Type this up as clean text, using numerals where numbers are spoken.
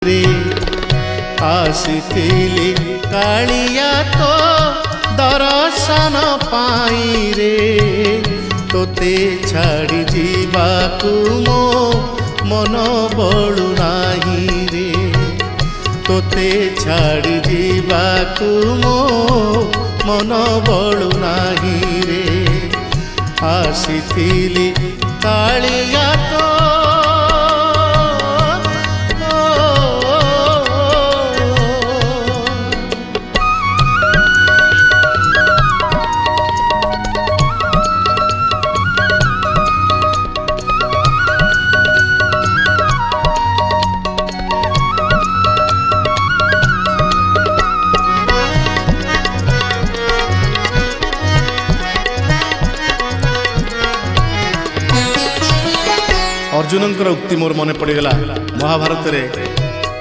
रे आसीथिली कालिया तो दर्शन पाई रे तोते छाड़ी जीवाकू मो मन बळु नाही रे तोते छाड़ी जीवाकू मो मन बळु नाही रे आसीथिली कालिया तो अर्जुन उक्ति मोर मन पड़गला महाभारत रे